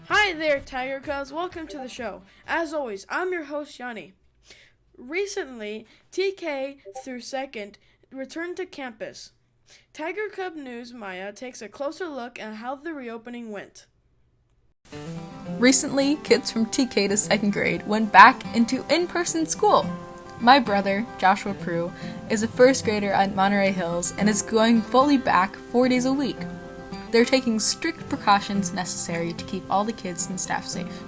Hi there, Tiger Cubs. Welcome to the show. As always, I'm your host, Yanni. Recently, TK through 2nd returned to campus. Tiger Cub News Maya takes a closer look at how the reopening went. Recently, kids from TK to 2nd grade went back into in-person school. My brother, Joshua Prue, is a 1st grader at Monterey Hills and is going fully back 4 days a week. They're taking strict precautions necessary to keep all the kids and staff safe.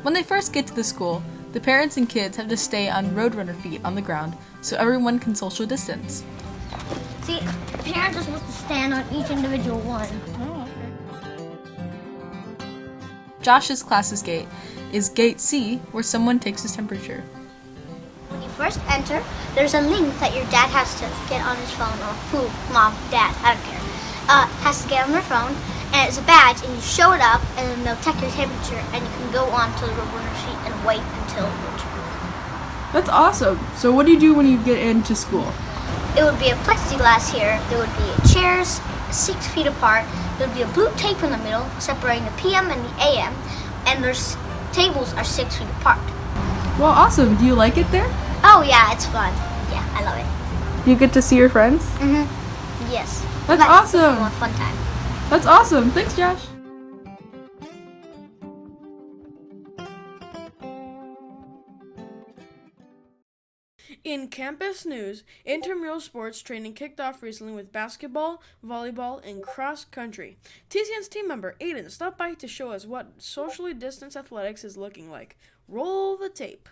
When they first get to the school, the parents and kids have to stay on Roadrunner feet on the ground so everyone can social distance. See, parents are supposed to stand on each individual one. Oh, okay. Josh's class's gate is Gate C, where someone takes his temperature. When you first enter, there's a link that your dad has to get on his phone, or who, mom, dad, I don't care. Has to get on their phone, and it's a badge, and you show it up, and then they'll check your temperature, and you can go on to the Roadrunner sheet and wait until your turn. That's awesome. So what do you do when you get into school? It would be a plexiglass here. There would be chairs 6 feet apart. There would be a blue tape in the middle separating the PM and the AM, and their tables are 6 feet apart. Well, awesome. Do you like it there? Oh yeah, it's fun. Yeah, I love it. Do you get to see your friends? Yes. That's awesome. It's a fun time. That's awesome. Thanks, Josh. In campus news, intramural sports training kicked off recently with basketball, volleyball, and cross country. TCN's team member Aiden stopped by to show us what socially distanced athletics is looking like. Roll the tape.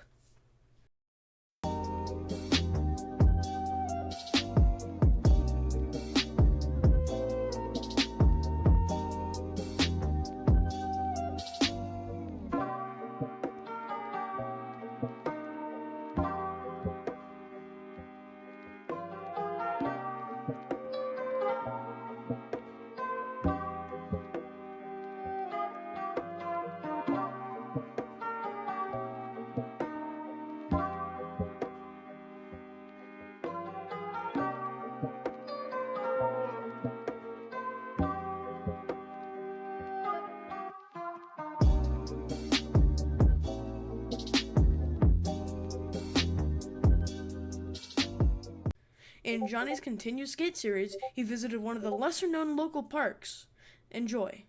In Johnny's continued skate series, he visited one of the lesser-known local parks. Enjoy.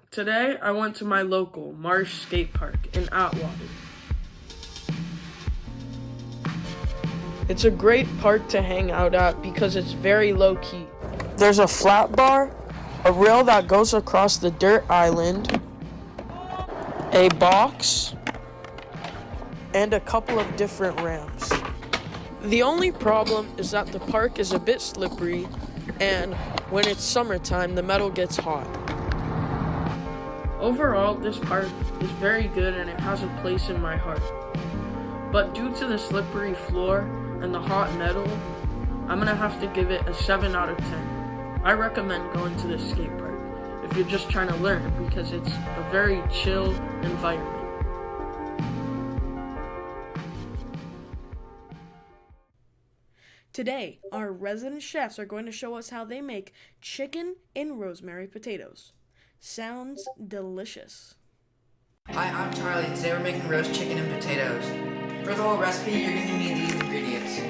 Today, I went to my local Marsh Skate Park in Atwater. It's a great park to hang out at because it's very low-key. There's a flat bar, a rail that goes across the dirt island, a box, and a couple of different ramps. The only problem is that the park is a bit slippery, and when it's summertime, the metal gets hot. Overall, this park is very good and it has a place in my heart. But due to the slippery floor and the hot metal, I'm gonna have to give it a 7 out of 10. I recommend going to this skate park if you're just trying to learn because it's a very chill environment. Today, our resident chefs are going to show us how they make chicken and rosemary potatoes. Sounds delicious. Hi, I'm Charlie, and today we're making roast chicken and potatoes. For the whole recipe, you're going to need these ingredients.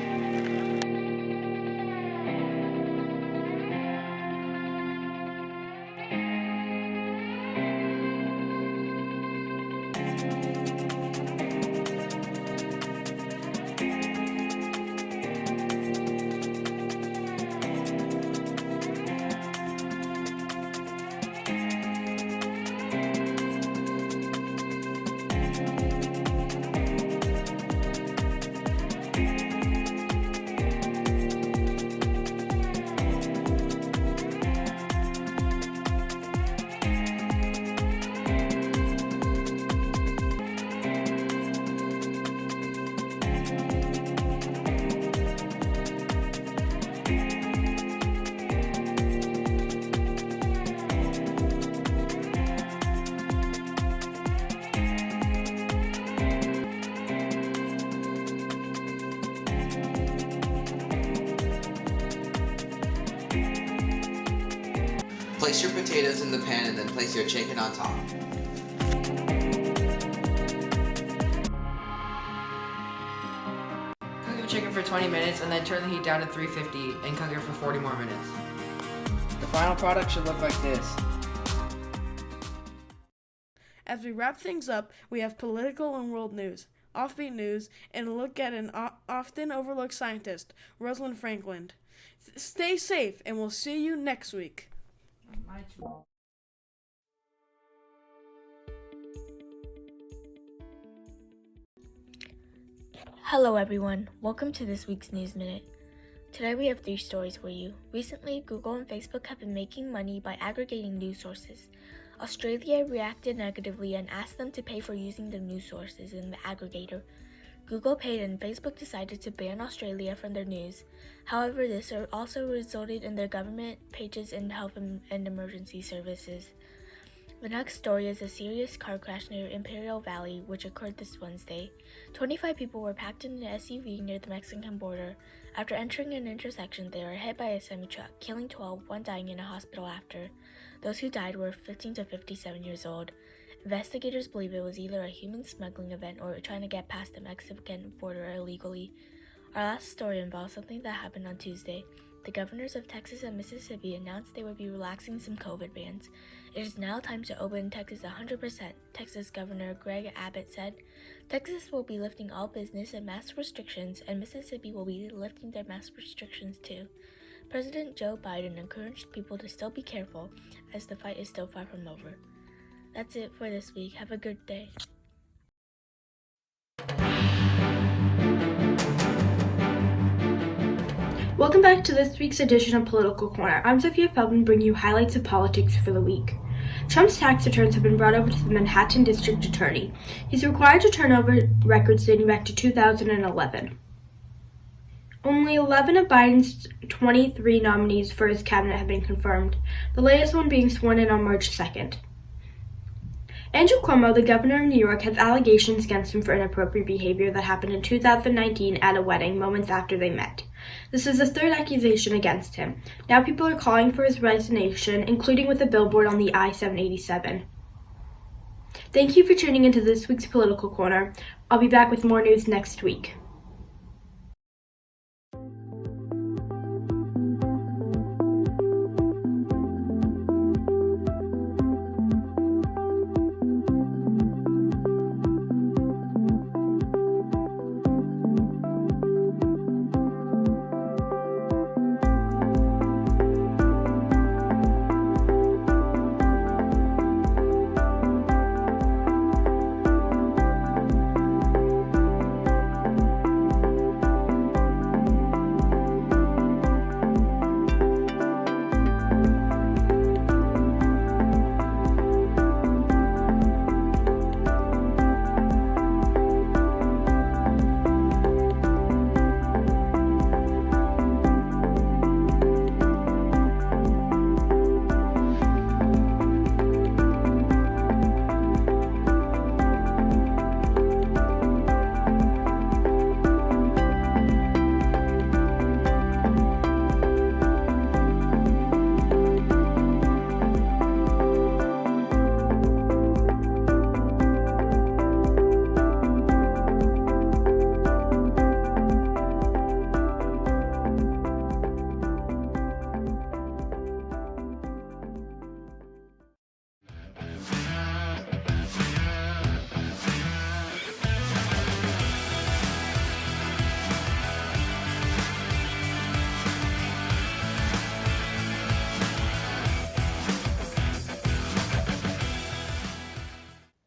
Place your potatoes in the pan and then place your chicken on top. Cook your chicken for 20 minutes and then turn the heat down to 350 and cook it for 40 more minutes. The final product should look like this. As we wrap things up, we have political and world news, offbeat news, and a look at an often overlooked scientist, Rosalind Franklin. Stay safe, and we'll see you next week. Hello everyone, welcome to this week's News Minute. Today we have 3 stories for you. Recently, Google and Facebook have been making money by aggregating news sources. Australia reacted negatively and asked them to pay for using the news sources in the aggregator. Google paid and Facebook decided to ban Australia from their news. However, this also resulted in their government pages and health and emergency services. The next story is a serious car crash near Imperial Valley, which occurred this Wednesday. 25 people were packed in an SUV near the Mexican border. After entering an intersection, they were hit by a semi-truck, killing 12, one dying in a hospital after. Those who died were 15 to 57 years old. Investigators believe it was either a human smuggling event or trying to get past the Mexican border illegally. Our last story involves something that happened on Tuesday. The governors of Texas and Mississippi announced they would be relaxing some COVID bans. It is now time to open Texas 100%, Texas Governor Greg Abbott said. Texas will be lifting all business and mask restrictions, and Mississippi will be lifting their mask restrictions too. President Joe Biden encouraged people to still be careful, as the fight is still far from over. That's it for this week. Have a good day. Welcome back to this week's edition of Political Corner. I'm Sophia Feldman, bringing you highlights of politics for the week. Trump's tax returns have been brought over to the Manhattan District Attorney. He's required to turn over records dating back to 2011. Only 11 of Biden's 23 nominees for his cabinet have been confirmed, the latest one being sworn in on March 2nd. Andrew Cuomo, the governor of New York, has allegations against him for inappropriate behavior that happened in 2019 at a wedding moments after they met. This is the third accusation against him. Now people are calling for his resignation, including with a billboard on the I-787. Thank you for tuning into this week's Political Corner. I'll be back with more news next week.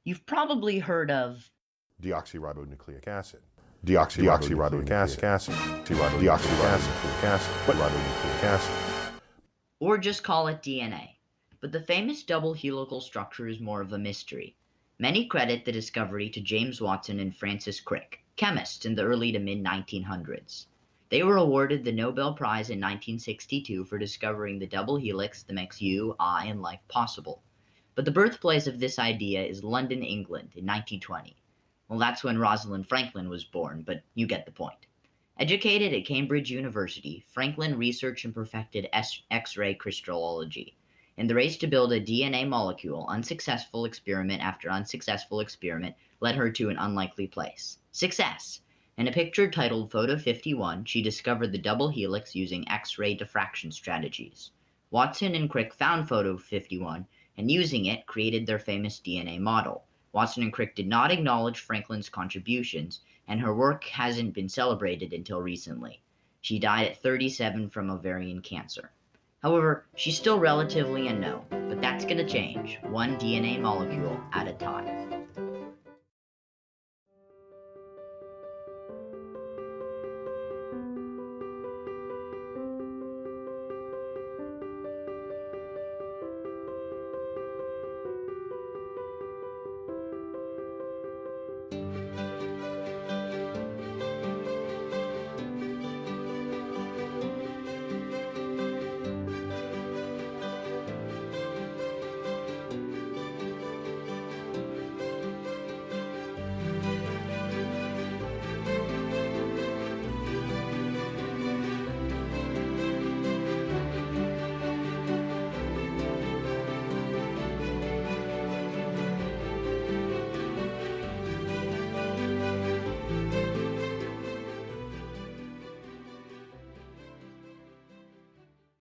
You've probably heard of deoxyribonucleic acid. Deoxyribonucleic acid. Deoxyribonucleic acid. Or just call it DNA. But the famous double helical structure is more of a mystery. Many credit the discovery to James Watson and Francis Crick, chemists in the early to mid-1900s. They were awarded the Nobel Prize in 1962 for discovering the double helix that makes you, I, and life possible. But the birthplace of this idea is London, England, in 1920. Well, that's when Rosalind Franklin was born, but you get the point. Educated at Cambridge University, Franklin researched and perfected X-ray crystallography. In the race to build a DNA molecule, unsuccessful experiment after unsuccessful experiment led her to an unlikely place. Success! In a picture titled Photo 51, she discovered the double helix using X-ray diffraction strategies. Watson and Crick found Photo 51, and using it, created their famous DNA model. Watson and Crick did not acknowledge Franklin's contributions, and her work hasn't been celebrated until recently. She died at 37 from ovarian cancer. However, she's still relatively unknown, but that's going to change, one DNA molecule at a time.